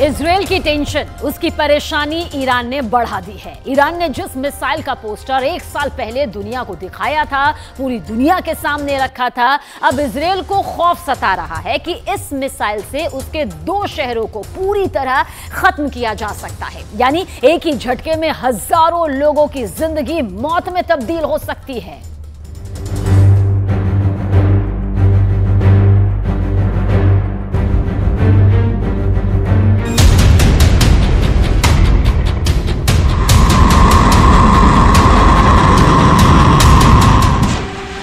Israel की tension, उसकी परेशानी ईरान ने बढ़ा दी है। ईरान ने जिस मिसाइल का पोस्टर 1 साल पहले दुनिया को दिखाया था, पूरी दुनिया के सामने रखा था, अब इजराइल को खौफ सता रहा है कि इस मिसाइल से उसके 2 शहरों को पूरी तरह खत्म किया जा सकता है। यानी एक ही झटके में हजारों लोगों की जिंदगी मौत में तब्दील हो सकती है।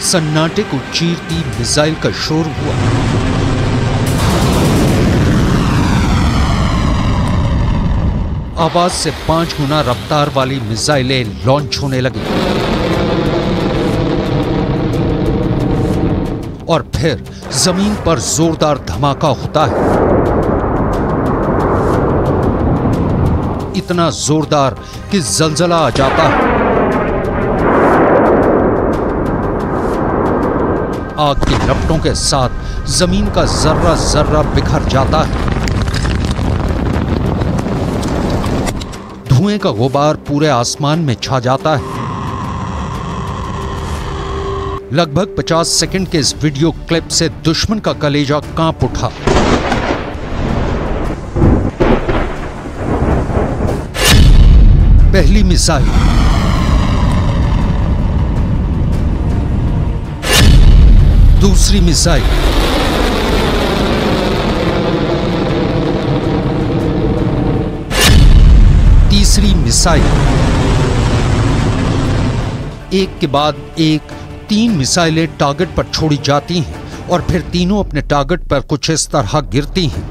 सन्नाटे को चीरती मिसाइल का शोर हुआ। आवाज से 5 गुना रफ्तार वाली मिसाइलें लॉन्च होने लगी और फिर जमीन पर जोरदार धमाका होता है, इतना जोरदार कि जलजला आ जाता है। आग की लपटों के साथ जमीन का जर्रा जर्रा बिखर जाता है। धुएं का गुबार पूरे आसमान में छा जाता है। लगभग 50 सेकंड के इस वीडियो क्लिप से दुश्मन का कलेजा कांप उठा। पहली मिसाइल, दूसरी मिसाइल, तीसरी मिसाइल, एक के बाद एक 3 मिसाइलें टारगेट पर छोड़ी जाती हैं और फिर तीनों अपने टारगेट पर कुछ इस तरह गिरती हैं।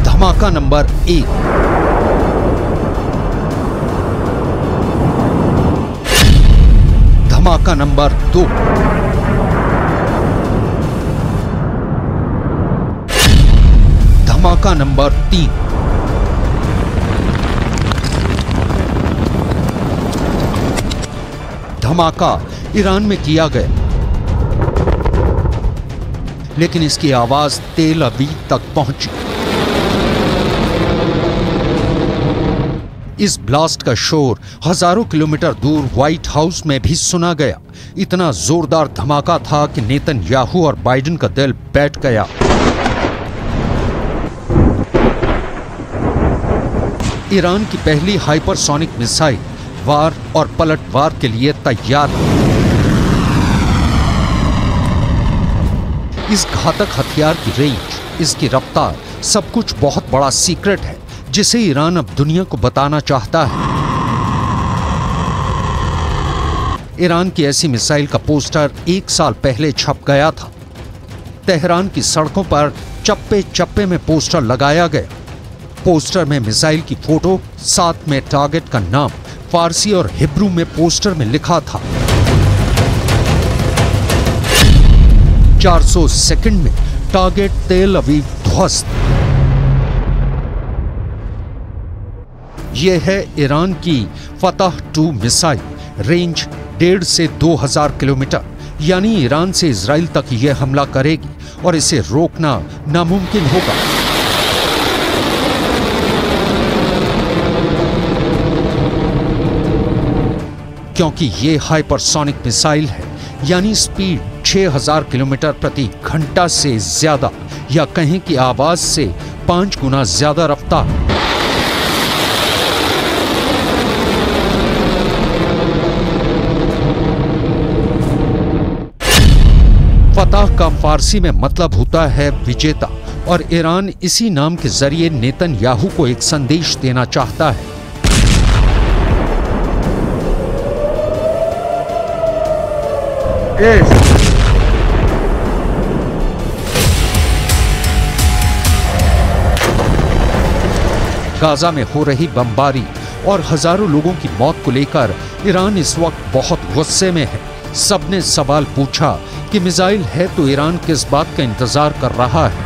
धमाका नंबर 1, धमाका नंबर 2, धमाका नंबर 3, धमाका ईरान में किया गया, लेकिन इसकी आवाज तेल अवीव तक पहुंची। इस ब्लास्ट का शोर हजारों किलोमीटर दूर व्हाइट हाउस में भी सुना गया। इतना जोरदार धमाका था कि नेतन्याहू और बाइडेन का दिल बैठ गया। ईरान की पहली हाइपरसोनिक मिसाइल वार और पलटवार के लिए तैयार है। इस घातक हथियार की रेंज, इसकी रफ्तार, सब कुछ बहुत बड़ा सीक्रेट है जिसे ईरान अब दुनिया को बताना चाहता है। ईरान की ऐसी मिसाइल का पोस्टर 1 साल पहले छप गया था। तेहरान की सड़कों पर चप्पे चप्पे में पोस्टर लगाया गया। पोस्टर में मिसाइल की फोटो, साथ में टारगेट का नाम फारसी और हिब्रू में पोस्टर में लिखा था। 400 सेकंड में टारगेट तेल अवीव ध्वस्त। यह है ईरान की फतह 2 मिसाइल। रेंज 1.5 से 2000 किलोमीटर, यानी ईरान से इजराइल तक यह हमला करेगी और इसे रोकना नामुमकिन होगा। क्योंकि यह हाइपरसोनिक मिसाइल है, यानी स्पीड 6000 किलोमीटर प्रति घंटा से ज्यादा, या कहें कि आवाज से 5 गुना ज्यादा रफ्तार। फतह का फारसी में मतलब होता है विजेता, और ईरान इसी नाम के जरिए नेतन्याहू को एक संदेश देना चाहता है। गाजा में हो रही बमबारी और हजारों लोगों की मौत को लेकर ईरान इस वक्त बहुत गुस्से में है। सबने सवाल पूछा कि मिसाइल है तो ईरान किस बात का इंतजार कर रहा है।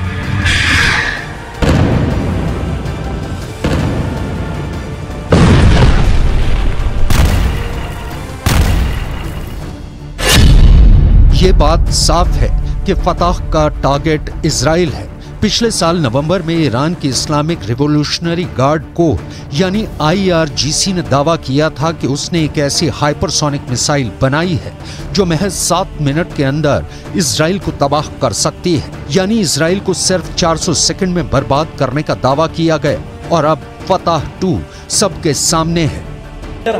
ये बात साफ है कि फतह का टारगेट इजराइल है। पिछले साल नवंबर में ईरान की इस्लामिक रिवॉल्यूशनरी गार्ड कोर यानी IRGC ने दावा किया था कि उसने एक ऐसी हाइपरसोनिक मिसाइल बनाई है जो महज 7 मिनट के अंदर इजराइल को तबाह कर सकती है। यानी इजराइल को सिर्फ 400 सेकंड में बर्बाद करने का दावा किया गया और अब फतह 2 सबके सामने है।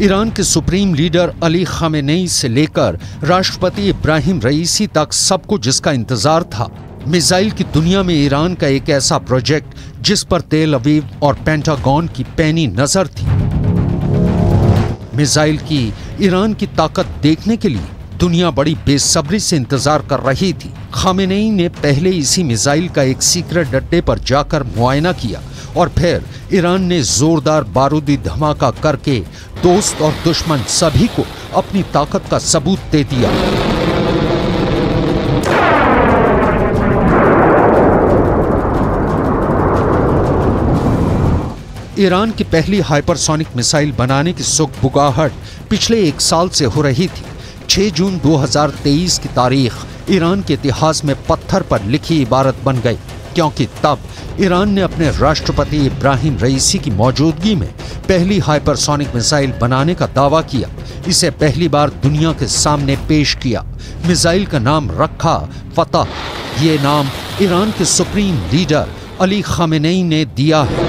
ईरान के सुप्रीम लीडर अली खामेनेई से लेकर राष्ट्रपति इब्राहिम रईसी तक सबको जिसका इंतजार था, मिसाइल की दुनिया में ईरान का एक ऐसा प्रोजेक्ट जिस पर तेल अवीव और पेंटागन की पैनी नजर थी। मिसाइल की ईरान की ताकत देखने के लिए दुनिया बड़ी बेसब्री से इंतजार कर रही थी। खामेनेई ने पहले इसी मिसाइल का एक सीक्रेट अड्डे पर जाकर मुआयना किया और फिर ईरान ने जोरदार बारूदी धमाका करके दोस्त और दुश्मन सभी को अपनी ताकत का सबूत दे दिया। ईरान की पहली हाइपरसोनिक मिसाइल बनाने की सुगबुगाहट पिछले 1 साल से हो रही थी। 6 जून 2023 की तारीख ईरान के इतिहास में पत्थर पर लिखी इबारत बन गई, क्योंकि तब ईरान ने अपने राष्ट्रपति इब्राहिम रईसी की मौजूदगी में पहली हाइपरसोनिक मिसाइल बनाने का दावा किया। इसे पहली बार दुनिया के सामने पेश किया। मिसाइल का नाम रखा फतह। ये नाम ईरान के सुप्रीम लीडर अली खामेनेई ने दिया है।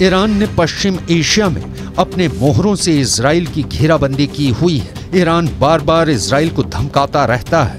ईरान ने पश्चिम एशिया में अपने मोहरों से इजराइल की घेराबंदी की हुई है। ईरान बार बार इजराइल को धमकाता रहता है